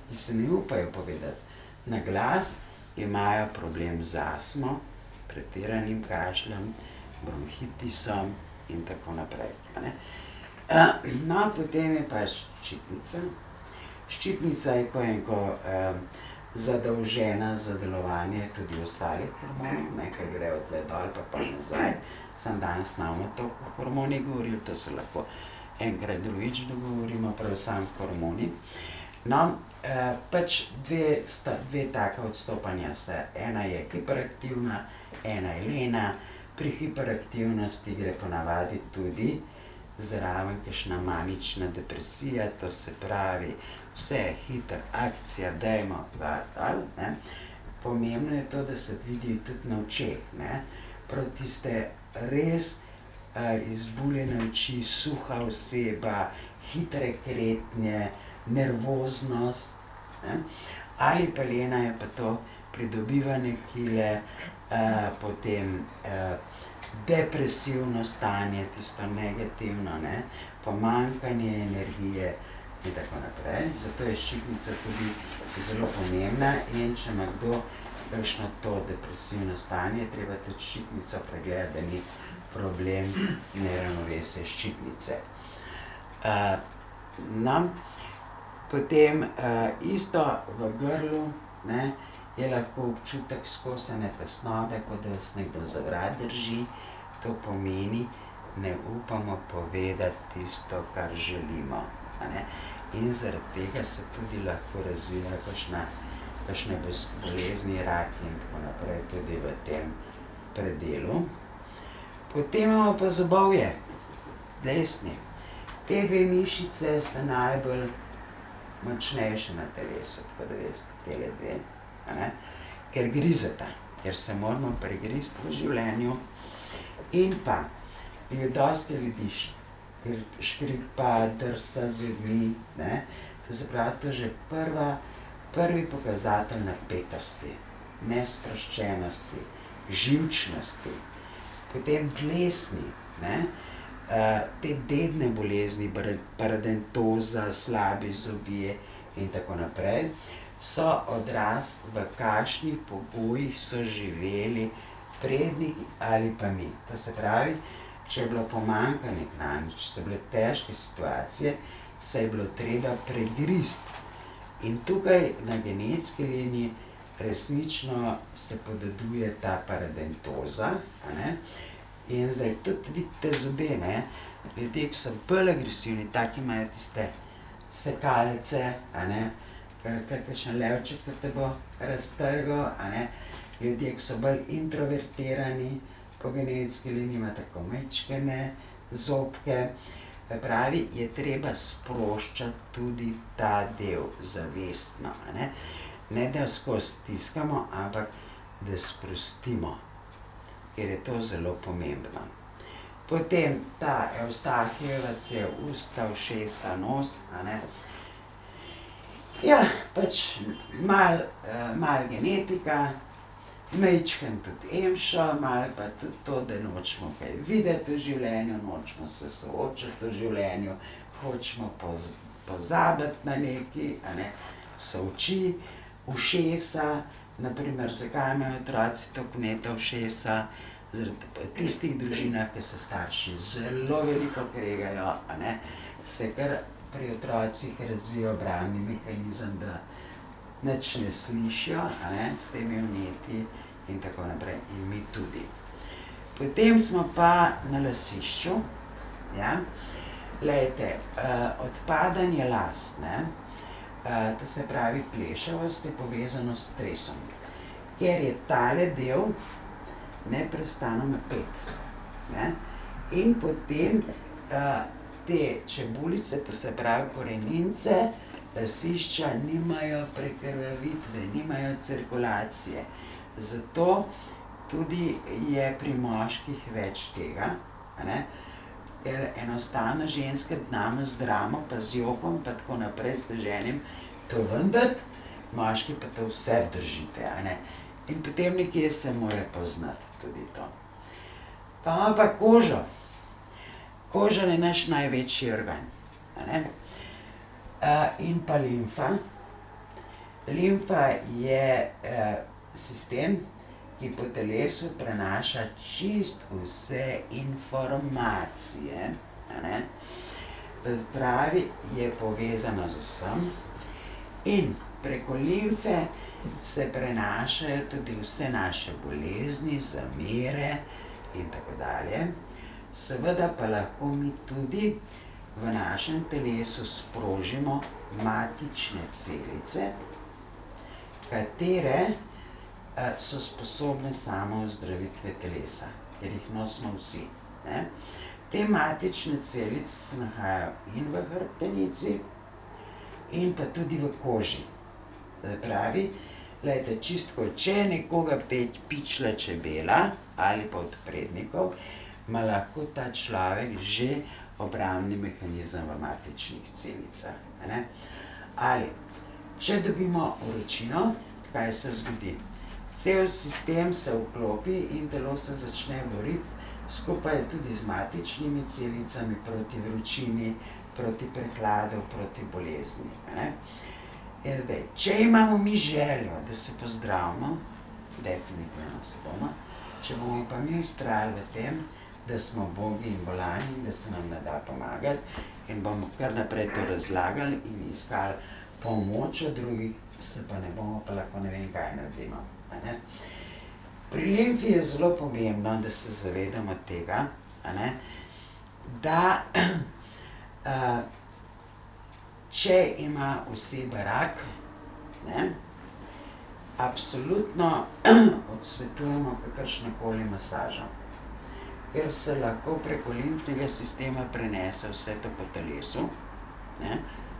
ki se ne upajo povedati na glas, imajo problem z astmo, pretiranim kašljem, bronhitisom in tako naprej, a ne. No, potem je pa ščitnica. Ščitnica je ko zadolžena za delovanje tudi ostalih hormonov, nekaj gre tle dol pa nazaj. Samo danes ne bomo toliko o hormonih govorili, to se lahko enkrat drugič dogovorimo, predvsem hormoni. No, pač dve taka odstopanja se, ena je hiperaktivna, ena je lena. Pri hiperaktivnosti gre ponavadi tudi zraven kakšna manična depresija, to se pravi, vse je hiter, akcija, dajmo, ne. Pomembno je to, da se vidi tudi na očeh, ne. Prav tiste res izbuljene oči, suha oseba, hitre kretnje, nervoznost, ne. Ali pa lena je pa to pridobivanje kile, potem depresivno stanje, tisto negativno, ne, pomanjkanje energije in tako naprej. Zato je ščitnica tudi zelo pomembna in če ima kdo kakšno to depresivno stanje, je treba tudi ščitnico pregledati, da ni problem neravnovesje ščitnice. No, potem isto v grlu, ne, je lahko občutek skosane tesnobe, kot da vas nekdo za vrat drži. To pomeni, ne upamo povedati tisto, kar želimo, a ne. In zaradi tega se tudi lahko razvija kakšne bolezni, rak in tako naprej, tudi v tem predelu. Potem imamo pa zobovje, desni. Te dve mišice sta najbolj močnejše na telesu, tako da veste, tele dve, a ne, ker grizeta, ker se moramo pregristi v življenju. In pa, dosti ljudi škripa, drsa z zobmi, ne, to se pravi, to je že prvi pokazatelj napetosti, nesproščenosti, živčnosti. Potem dlesni, ne, te dedne bolezni, paradontoza, slabi zobje in tako naprej, so odraz, v kakšnih pogojih so živeli predniki ali pa mi. To se pravi, če je bilo pomanjkanje hrane, če so bile težke situacije, se je bilo treba pregristi. In tukaj na genetski liniji resnično se podeduje ta paradontoza, a ne. In zdaj tudi vidite zobe, ne, ljudje, ki so bolj agresivni, taki imajo tiste sekalce, kakšen levček, ki te bo raztrgal, ljudje, ki so bolj introvertirani, po genetski liniji ima tako majčkene zobke. Pravi, je treba sproščati tudi ta del zavestno, ne da skozi stiskamo, ampak da sprostimo, ker je to zelo pomembno. Potem ta Evstahijevec je usta, ušesa, nos, Ja, pač malo genetika, majčken tudi emšo, malo pa tudi to, da nočemo kaj videti v življenju, nočemo se soočati v življenju, hočemo pozabiti na nekaj, so oči, ušesa, na primer, zakaj imajo otroci toliko vneta ušesa, zaradi tistih družinah, ki se starši zelo veliko kregajo, se kar pri otrocih razvijo obrambni mehanizem, da nič ne slišijo, s temi vneti in tako naprej. In mi tudi. Potem smo pa na lasišču, Glejte, odpadanje las, to se pravi plešavost, je povezano s stresom, ker je tale del neprestano napet. In potem te čebulice, to se pravi korenince, lasišča nimajo prekrvavitve, nimajo cirkulacije. Zato tudi je pri moških več tega, ker enostavno ženske dnamo z dramo, pa z jokom, pa tako naprej, s teženjem to ven dati, moški pa to vse držite, In potem nekje se mora poznati tudi to. Pa imamo pa kožo. Koža je naš največji organ, in pa limfa. Limfa je sistem, ki po telesu prenaša čist vse informacije, pravi, je povezana z vsem in preko limfe se prenašajo tudi vse naše bolezni, zamere in tako dalje. Seveda pa lahko mi tudi v našem telesu sprožimo matične celice, katere so sposobne samoozdravitve telesa, ker jih nosimo vsi. Te matične celice se nahajajo in v hrbtenici in pa tudi v koži. Pravi, glejte, čistko, če nekoga pičla čebela ali pa od prednikov, ima lahko ta človek že obrambni mehanizem v matičnih celicah. Ali, če dobimo vročino, kaj se zgodi? Cel sistem se vklopi in telo se začne boriti skupaj tudi z matičnimi celicami proti vročini, proti prehladu, proti bolezni. In zdaj, če imamo mi željo, da se pozdravimo, definitivno se bomo, če bomo pa mi vztrajali v tem, da smo ubogi in bolani in da se nam ne da pomagati in bomo kar naprej to razlagali in iskali pomoč od drugih, se pa ne bomo, pa lahko ne vem kaj naredimo. Pri limfi je zelo pomembno, da se zavedamo tega, da če ima oseba rak, absolutno odsvetujemo kakršnokoli masažo, ker se lahko preko limfnega sistema prenese vse to po telesu,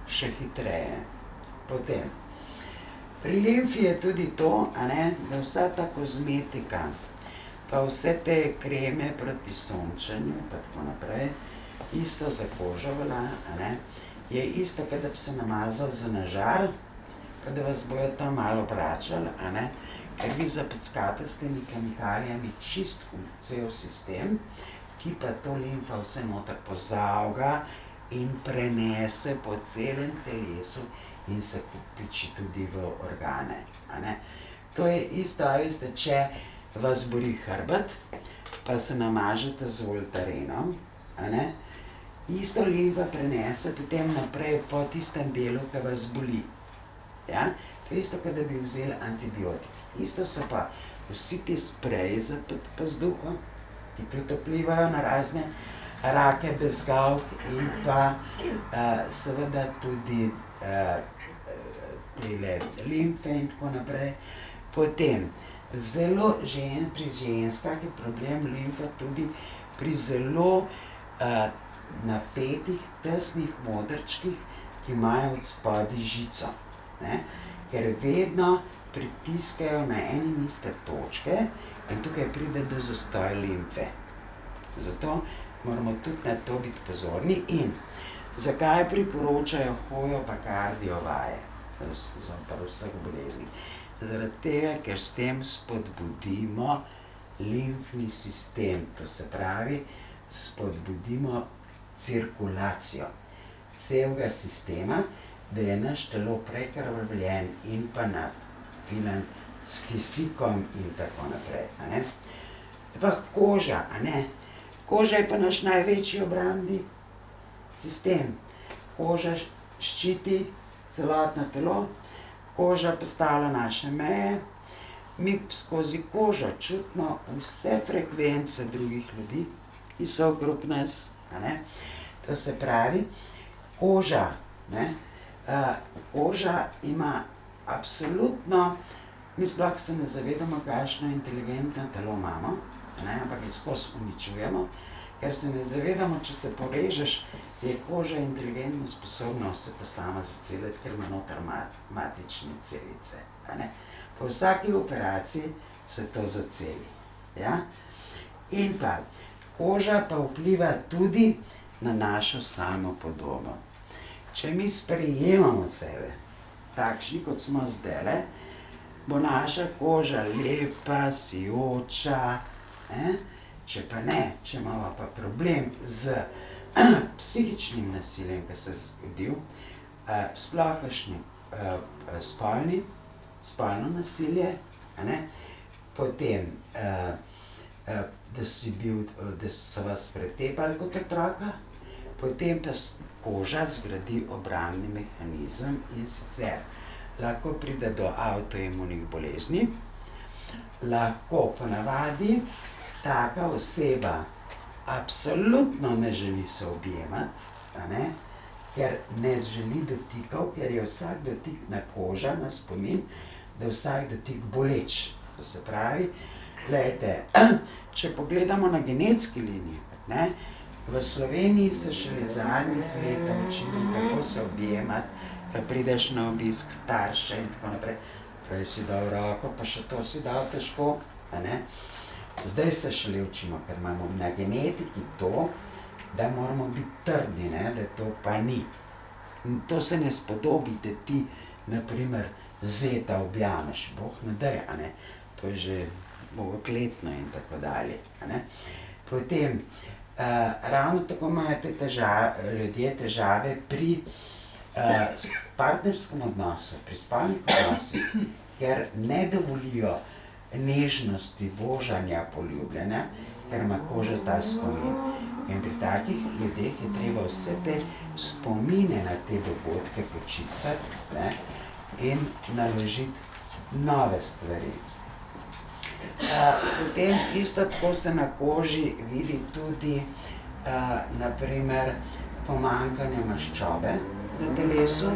še hitreje. Potem, pri limfi je tudi to, da vsa ta kozmetika, pa vse te kreme proti sončenju, pa tako naprej, isto za kožo velja, je isto, kot da bi se namazal za nažal, pa da vas bojo tam malo vračali, ker vi zapeckate s temi kemikalijami čist cel sistem, ki pa to limfa vse noter pozavga in prenese po celem telesu in se kopiči tudi v organe. To je isto, veste, če vas boli hrbet, pa se namažete z Voltarenom, isto limfa prenese potem naprej po tistem delu, ki vas boli. To je isto, kot da bi vzeli antibiotik. Isto so pa vsi ti spreji za pazduho, ki tudi vplivajo na razne rake bezgavk in pa seveda tudi tele limfe in tako naprej. Potem zelo pri ženskah je problem limfa tudi pri zelo napetih, tesnih modrčkih, ki imajo od spodaj žico, ne, ker vedno pritiskajo na ene in iste točke in tukaj pride do zastoja limfe. Zato moramo tudi na to biti pozorni. In zakaj priporočajo hojo pa kardio vaje pri vseh boleznih? Zaradi tega, ker s tem spodbudimo limfni sistem, to se pravi, spodbudimo cirkulacijo celega sistema, da je naš telo prekrvavljen in pa nafilan s kisikom in tako naprej, a ne. Pa koža, a ne. Koža je pa naš največji obrambni sistem. Koža ščiti celotno telo, koža postavlja naše meje, mi skozi kožo čutimo vse frekvence drugih ljudi, ki so okrog nas, a ne. To se pravi, koža, ne, koža ima absolutno, mi sploh se ne zavedamo, kakšno inteligentno telo imamo, ne, ampak ga skozi uničujemo, ker se ne zavedamo, če se porežeš, je koža inteligentno sposobna vse to sama zaceliti, ker ima noter matične celice, a ne. Po vsaki operaciji se to zaceli, ja. In pa koža pa vpliva tudi na našo samopodobo. Če mi sprejemamo sebe, takšni, kot smo zdajle, bo naša koža lepa, sijoča, če pa ne, če imamo pa problem z psihičnim nasiljem, ki se je zgodil, sploh kakšno spolno nasilje, a ne, potem, da so vas pretepali kot otroka, potem pa koža zgradi obrambni mehanizem in sicer lahko pride do avtoimunih bolezni, lahko ponavadi taka oseba absolutno ne želi se objemati, a ne, ker ne želi dotikov, ker je vsak dotik na koža, na spomin, da je vsak dotik boleč. To se pravi, glejte, če pogledamo na genetski liniji, ne, v Sloveniji se šele zadnjih let učimo, kako se objemati, ko prideš na obisk starše in tako naprej. Prej si dal roko, pa še to si dal težko, a ne. Zdaj se šele učimo, ker imamo na genetiki to, da moramo biti trdni, ne, da to pa ni. In to se ne spodobi, da ti, na primer, zeta objameš, Bog ne daj, a ne. To je že bogokletno in tako dalje, a ne. Potem, ravno tako imajo te ljudje težave pri partnerskem odnosu, pri spolnih odnosih, ker ne dovolijo nežnosti, božanja, poljubljenja, ker ima koža ta spomin. In pri takih ljudeh je treba vse te spomine na te dogodke počistiti, ne, in naložiti nove stvari. Potem isto tako se na koži vidi tudi na primer pomanjkanje maščobe na telesu,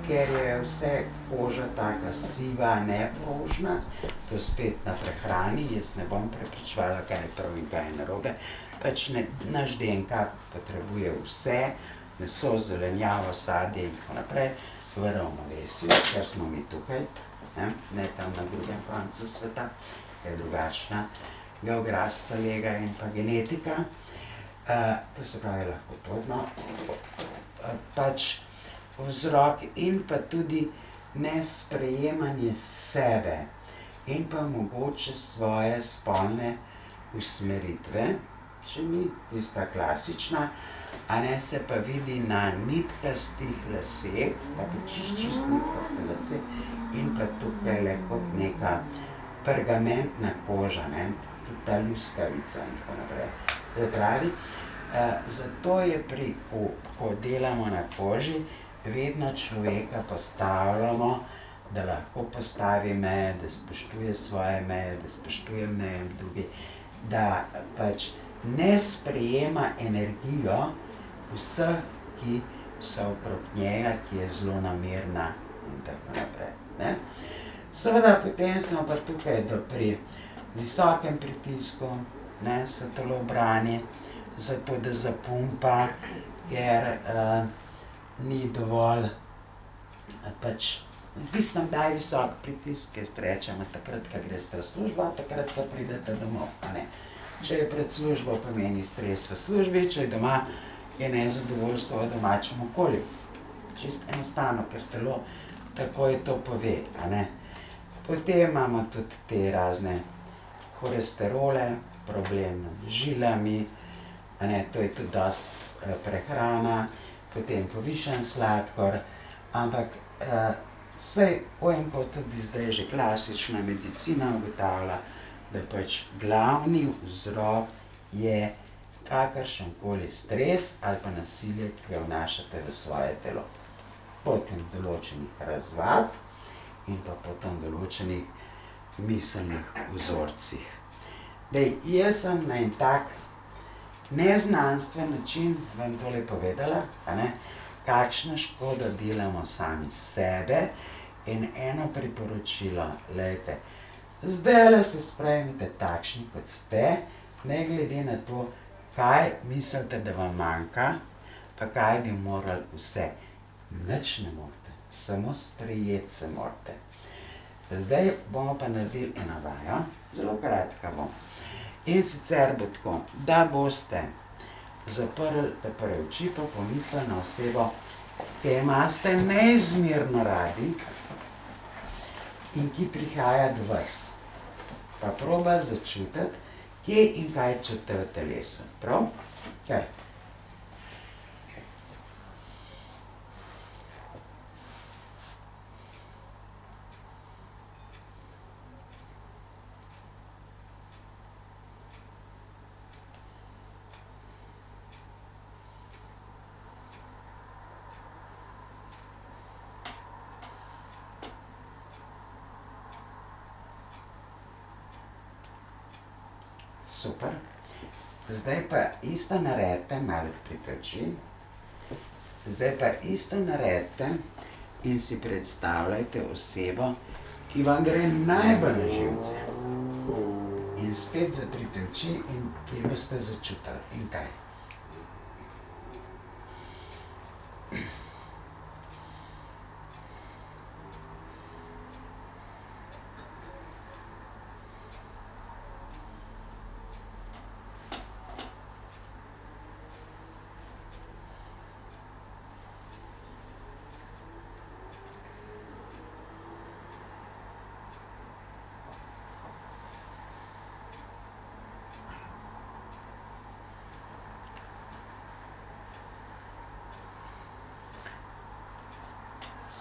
ker je vse koža taka siva, neprožna, to spet na prehrani, jaz ne bom prepričevala, kaj je prav in kaj je narobe, pač naš DNK potrebuje vse, meso, zelenjavo, sadje in tako naprej, v ravnovesju, ker smo mi tukaj, ne tam na drugem koncu sveta, je drugačna geografska lega in pa genetika, to se pravi lahko todno, pač vzrok in pa tudi nesprejemanje sebe in pa mogoče svoje spolne usmeritve, če ni tista klasična, a ne, se pa vidi na nitkastih laseh, tako čist nitkaste lase in pa tukajle kot neka pergamentna koža, ne, tudi ta luskavica in tako naprej. To pravi, zato je ko delamo na koži, vedno človeka postavljamo, da lahko postavi meje, da spoštuje svoje meje, da spoštuje meje drugih da pač ne sprejema energijo vseh, ki so okrog njega, ki je zlonamerna in tako naprej, ne. Seveda potem smo pa tukaj, da pri visokem pritisku, ne, se telo brani, zato da zapumpa, ker ni dovolj pač odvisno, kdaj je visok pritisk, jaz rečem, takrat, ko greste v službo, takrat, ko pridete domov, a ne. Če je pred službo, pomeni stres v službi, če je doma, je nezadovoljstvo v domačem okolju. Čisto enostavno, ker telo takoj to pove, a ne. Potem imamo tudi te razne holesterole, problem z žilami, a ne, to je tudi dosti prehrana, potem povišan sladkor, ampak saj ko tudi zdaj že klasična medicina ugotavlja, da pač glavni vzrok je kakršenkoli stres ali pa nasilje, ki ga vnašate v svoje telo. Potem določenih razvad in pa potem določenih miselnih vzorcih. Jaz sem na en tak neznanstven način vam tole povedala, a ne, kakšno škodo delamo sami sebe in eno priporočilo, glejte, zdajle se sprejmite takšni, kot ste, ne glede na to, kaj mislite, da vam manjka, pa kaj bi morali vse. Nič ne morate, samo sprejeti se morate. Zdaj bomo pa naredili eno vajo, zelo kratka bo. In sicer bo tako, da boste zaprli ta prve oči pa pomislili na osebo, ki jo imate neizmerno radi in ki prihaja do vas. Pa probali začutiti, kje in kaj čutite v telesu, prav? Kar. Super. Zdaj pa isto naredite, malo odprite oči. Zdaj pa isto naredite in si predstavljajte osebo, ki vam gre najbolj na živce. In spet zaprite oči in kje boste začutili in kaj.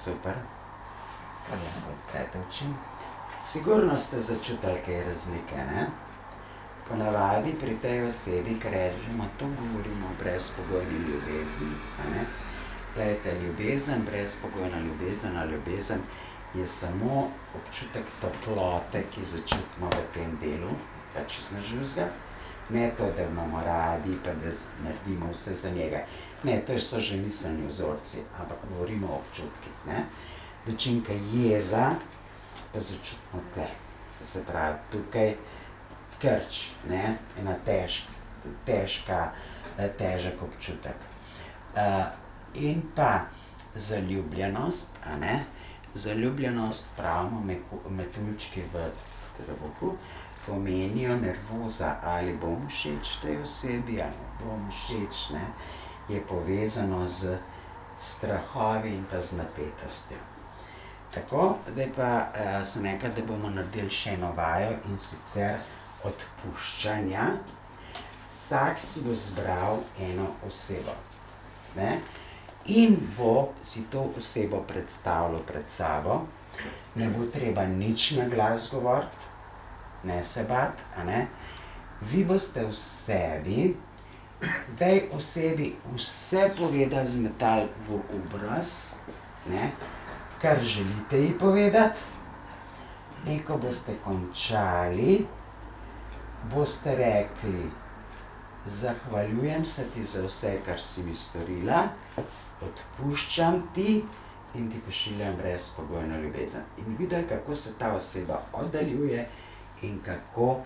Super. Kar lahko odprete oči. Sigurno ste začutili kaj razlike, ne? Ponavadi pri tej osebi, ker rečemo, to govorimo o brezpogojni ljubezni, a ne. Glejte, ljubezen, brezpogojna ljubezen ali ljubezen je samo občutek toplote, ki začutimo v tem delu, pa čisto nič drugega. Ne to, da imamo radi pa da naredimo vse za njega. Ne, to so že miselni vzorci, ampak govorimo o občutkih, ne. Dočim, ko jeza, pa začutimo tukaj. To se pravi, tukaj krč, ne, ena težek občutek. In pa zaljubljenost, a ne. Zaljubljenost, pravimo metuljčki v trebuhu, pomenijo nervoza, ali bom všeč tej osebi ali ne bom všeč, ne, je povezano z strahovi in pa z napetostjo. Tako, zdaj pa sem rekla, da bomo naredili še eno vajo, in sicer odpuščanja. Vsak si bo izbral eno osebo, ne, in bo si to osebo predstavljal pred sabo. Ne bo treba nič na glas govoriti, ne se bati, a ne. Vi boste v sebi tej osebi vse povedali, zmetali v obraz, ne, kar želite ji povedati. In ko boste končali, boste rekli, zahvaljujem se ti za vse, kar si mi storila, odpuščam ti in ti pošiljam brezpogojno ljubezen. In videli, kako se ta oseba oddaljuje in kako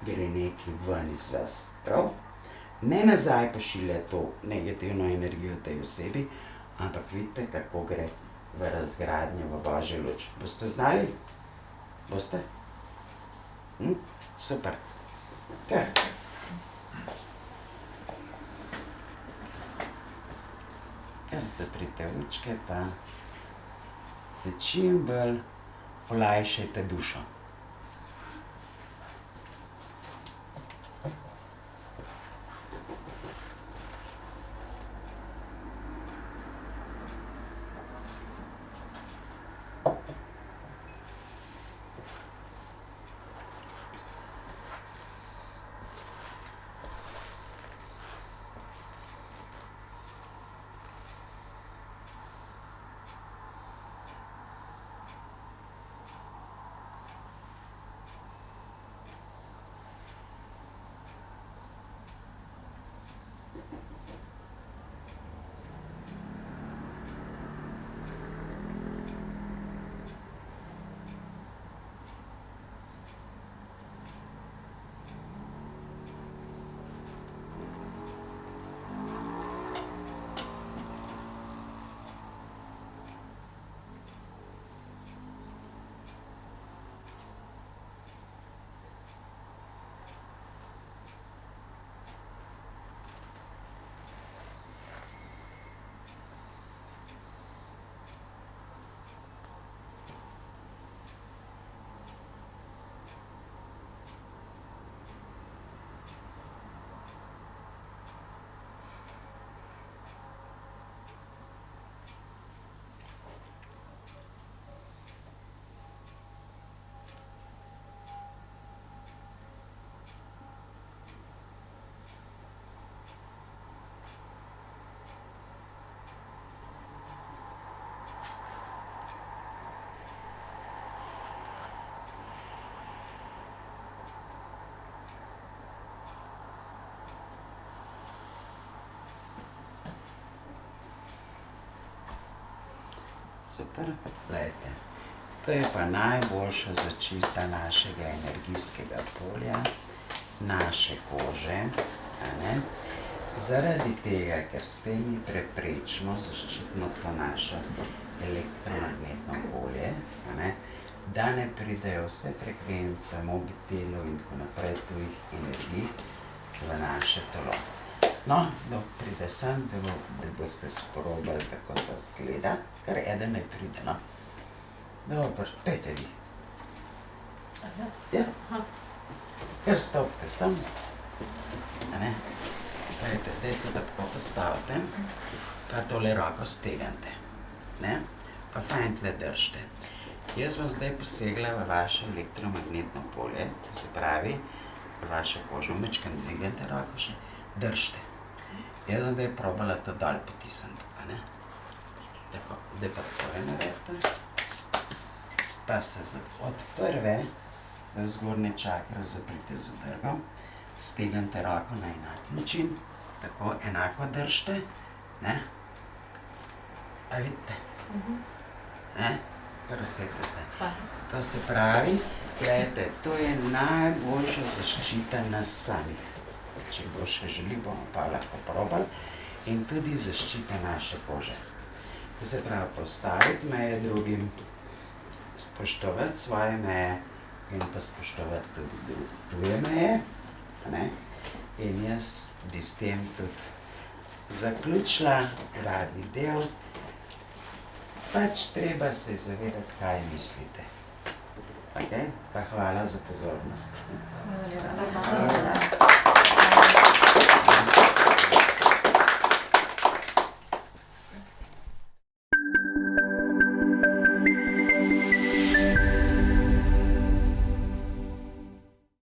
gre nekaj ven iz vas. Prav? Ne nazaj pošilja to negativno energijo tej osebi, ampak vidite, kako gre v razgradnjo, v Božjo luč. Boste znali? Boste? Super. Kar. Kar zaprite očke, pa se čim bolj olajšajte dušo. Super, glejte. To je pa najboljša zaščita našega energijskega polja, naše kože, a ne? Zaradi tega, ker s tem mi preprečimo zaščitno to naše elektromagnetno polje, a ne? Da ne pridejo vse frekvence mobitelov in tako naprej tujih energij v naše telo. No, kdo pride sem, da boste sprobali, kako to izgleda, kar eden ne pride, no. Dobro, pejte vi. Ja, kar stopite sem, a ne. Pejte, zdaj se da tako postavite, pa tole roko stegnete, ne. Pa fajn tle držite. Jaz bom zdaj posegla v vaše elektromagnetno polje, to se pravi, v vašo kožo, majčkeno dvignete roko še, držite. Jaz bom zdaj probala to dol potisniti, a ne. Tako, zdaj pa takole naredite. Pa se od prve do zgornje čakre zaprite zadrgo, stegnete roko na enak način, tako enako držite, ne. A vidite? Ne? Razsvete se. To se pravi, gledajte, to je najboljša zaščita nas samih. Če kdo še želi, bomo pa lahko probali. In tudi zaščita naše kože. To se pravi, postaviti meje drugim, spoštovati svoje meje in pa spoštovati tudi tuje meje, ne. In jaz bi s tem tudi zaključila uradni del. Pač treba se zavedati, kaj mislite. Ok? Pa hvala za pozornost. Hvala.